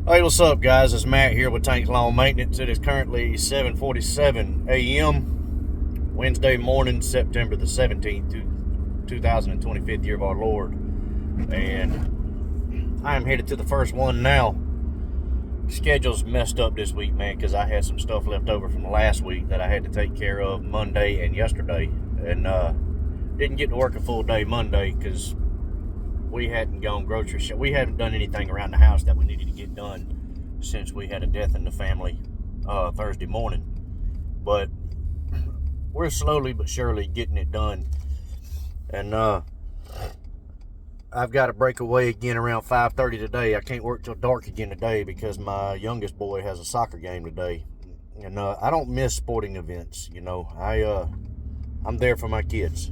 Hey, what's up, guys? It's Matt here with Tanks Lawn Maintenance. It is currently 7:47 a.m. Wednesday morning, September the 17th, 2025th year of our Lord. And I am headed to the first one now. Schedule's messed up this week, man, because I had some stuff left over from last week that I had to take care of Monday and yesterday. And didn't get to work a full day Monday because we hadn't gone grocery shopping. We hadn't done anything around the house that we needed to get done since we had a death in the family Thursday morning. But we're slowly but surely getting it done. And I've got to break away again around 5:30 today. I can't work till dark again today because my youngest boy has a soccer game today. And I don't miss sporting events, you know. I'm there for my kids.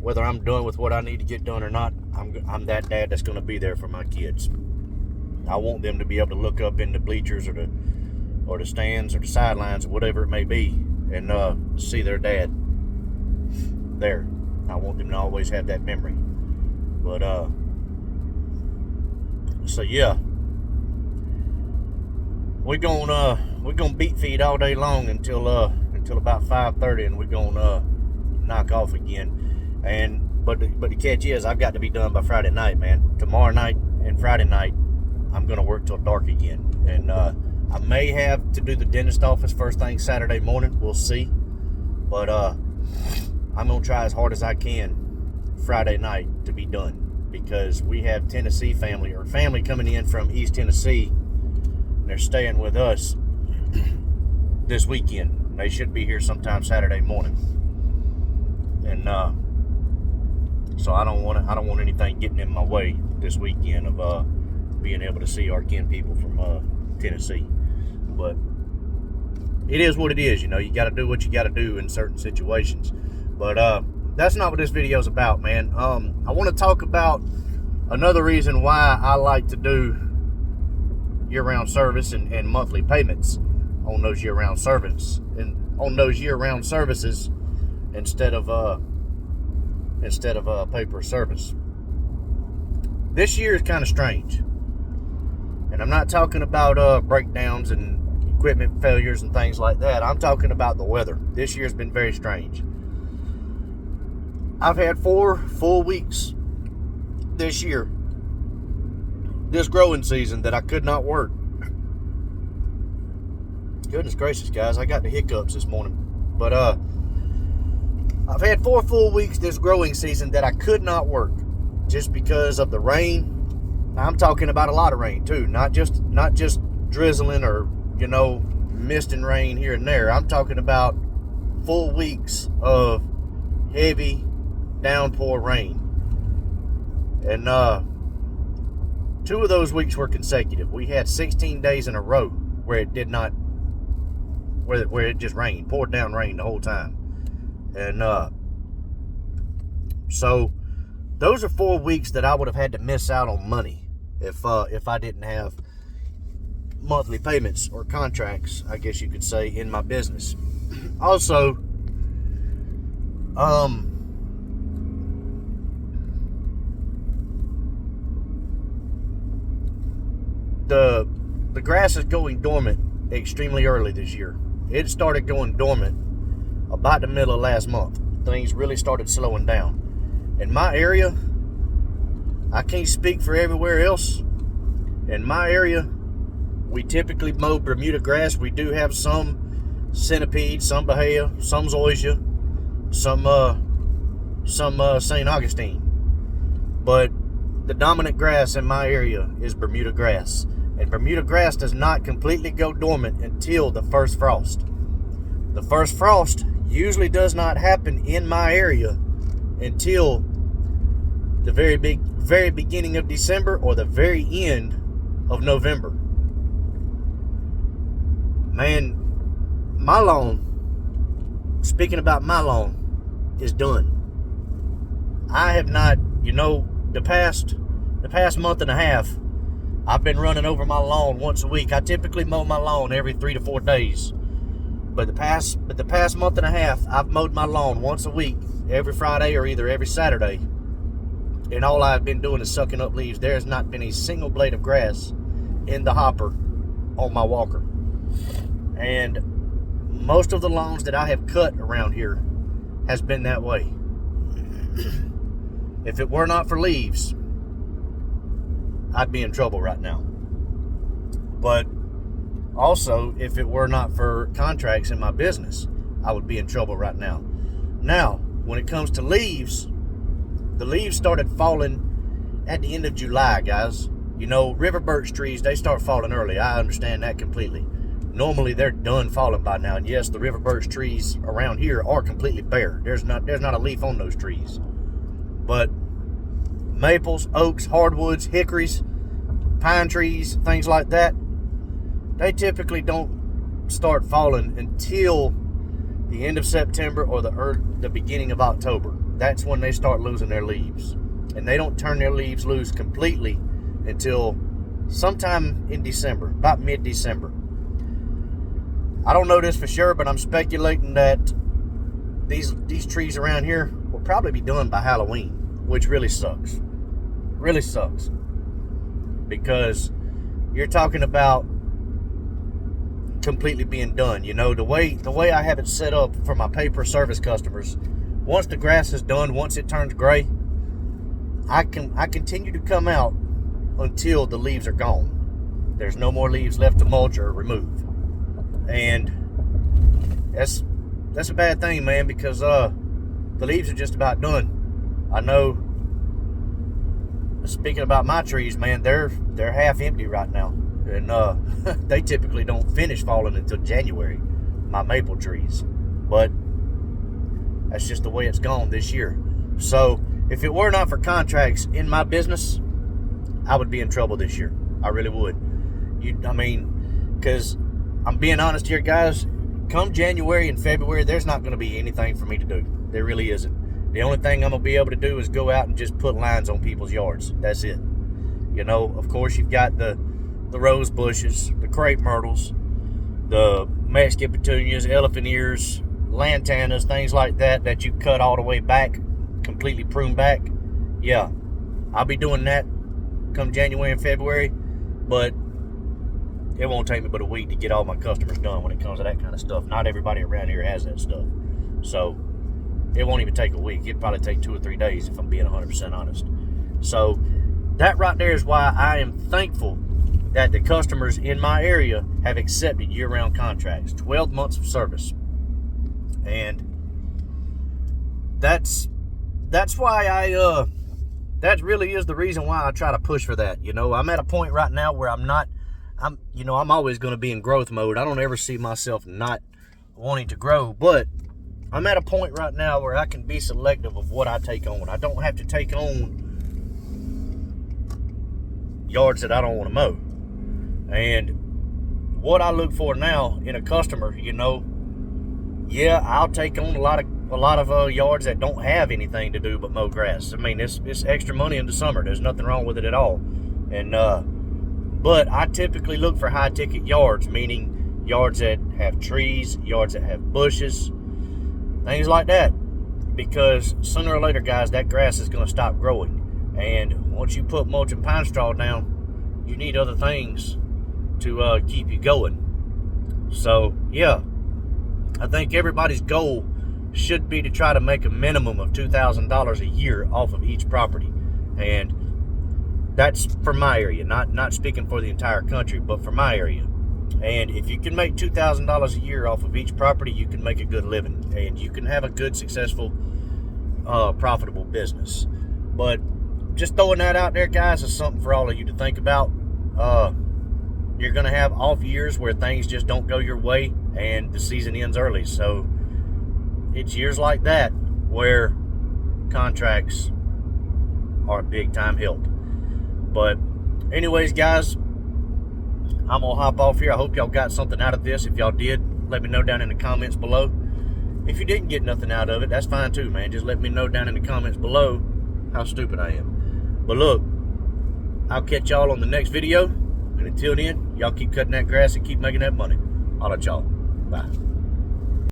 Whether I'm done with what I need to get done or not, I'm that dad that's going to be there for my kids. I want them to be able to look up in the bleachers or the stands or the sidelines or whatever it may be and see their dad there. I want them to always have that memory. But so yeah, we're gonna beat feed all day long until about 5:30, and we're gonna knock off again. But the catch is, I've got to be done by Friday night, man. Tomorrow night and Friday night, I'm gonna work till dark again, and I may have to do the dentist office first thing Saturday morning. We'll see, but I'm gonna try as hard as I can Friday night to be done, because we have family coming in from East Tennessee. And they're staying with us this weekend. They should be here sometime Saturday morning, and so I don't want anything getting in my way this weekend of being able to see our kin people from Tennessee. But it is what it is, you know. You got to do what you got to do in certain situations. But that's not what this video is about, man. I want to talk about another reason why I like to do year-round service and monthly payments on those year-round services instead of paper service. This year is kind of strange, and I'm not talking about breakdowns and equipment failures and things like that. I'm talking about the weather. This year's been very strange. I've had 4 full weeks this year, this growing season, that I could not work. Goodness gracious, guys, I got the hiccups this morning. But I've had 4 full weeks this growing season that I could not work just because of the rain. I'm talking about a lot of rain too, not just drizzling or, you know, mist and rain here and there. I'm talking about full weeks of heavy downpour rain. And 2 of those weeks were consecutive. We had 16 days in a row where it did not, where it just rained, poured down rain the whole time. And so those are 4 weeks that I would have had to miss out on money if I didn't have monthly payments or contracts, I guess you could say, in my business. Also, the grass is going dormant extremely early this year. It started going dormant about the middle of last month. Things really started slowing down. In my area, I can't speak for everywhere else. In my area, we typically mow Bermuda grass. We do have some centipede, some bahia, some zoysia, some St. Augustine. But the dominant grass in my area is Bermuda grass. And Bermuda grass does not completely go dormant until the first frost. The first frost usually does not happen in my area until the very beginning of December or the very end of November. Man, my lawn, speaking about my lawn, is done. I have not, you know, the past month and a half, I've been running over my lawn once a week. I typically mow my lawn every 3 to 4 days. But the past month and a half, I've mowed my lawn once a week, every Friday or either every Saturday. and all I've been doing is sucking up leaves. There has not been a single blade of grass in the hopper on my walker. And most of the lawns that I have cut around here has been that way. If it were not for leaves, I'd be in trouble right now. But also, if it were not for contracts in my business, I would be in trouble right now. Now, when it comes to leaves, the leaves started falling at the end of July, guys. You know, river birch trees, they start falling early. I understand that completely. Normally, they're done falling by now. And yes, the river birch trees around here are completely bare. There's not a leaf on those trees. But maples, oaks, hardwoods, hickories, pine trees, things like that, they typically don't start falling until the end of September or the beginning of October. That's when they start losing their leaves. And they don't turn their leaves loose completely until sometime in December, about mid-December. I don't know this for sure, but I'm speculating that these trees around here will probably be done by Halloween, which really sucks. Really sucks. Because you're talking about completely being done. You know, the way I have it set up for my paper service customers, once the grass is done, once it turns gray, I continue to come out until the leaves are gone. There's no more leaves left to mulch or remove. And that's a bad thing, man, because the leaves are just about done. I know, speaking about my trees, man, they're half empty right now. And they typically don't finish falling until January, my maple trees. But that's just the way it's gone this year. So if it were not for contracts in my business, I would be in trouble this year. I really would. Because I'm being honest here, guys. Come January and February, there's not going to be anything for me to do. There really isn't. The only thing I'm going to be able to do is go out and just put lines on people's yards. That's it. You know, of course, you've got the rose bushes, the crepe myrtles, the Mexican petunias, elephant ears, lantanas, things like that you cut all the way back, completely pruned back. Yeah, I'll be doing that come January and February, but it won't take me but a week to get all my customers done when it comes to that kind of stuff. Not everybody around here has that stuff. So it won't even take a week. It'd probably take 2 or 3 days if I'm being 100% honest. So that right there is why I am thankful that the customers in my area have accepted year-round contracts, 12 months of service. And that's why that really is the reason why I try to push for that. You know, I'm at a point right now where I'm always going to be in growth mode. I don't ever see myself not wanting to grow, but I'm at a point right now where I can be selective of what I take on. I don't have to take on yards that I don't want to mow. And what I look for now in a customer, you know, yeah, I'll take on a lot of yards that don't have anything to do but mow grass. I mean, it's extra money in the summer. There's nothing wrong with it at all. And but I typically look for high ticket yards, meaning yards that have trees, yards that have bushes, things like that. Because sooner or later, guys, that grass is going to stop growing. And once you put mulch and pine straw down, you need other things to keep you going. So, yeah, I think everybody's goal should be to try to make a minimum of $2,000 a year off of each property. And that's for my area, not speaking for the entire country, but for my area. And if you can make $2,000 a year off of each property, you can make a good living. And you can have a good, successful, profitable business. But just throwing that out there, guys, is something for all of you to think about. You're going to have off years where things just don't go your way and the season ends early. So it's years like that where contracts are a big time help. But anyways, guys, I'm going to hop off here. I hope y'all got something out of this. If y'all did, let me know down in the comments below. If you didn't get nothing out of it, that's fine too, man. Just let me know down in the comments below how stupid I am. But look, I'll catch y'all on the next video. And until then, y'all keep cutting that grass and keep making that money. I'll let y'all. Bye.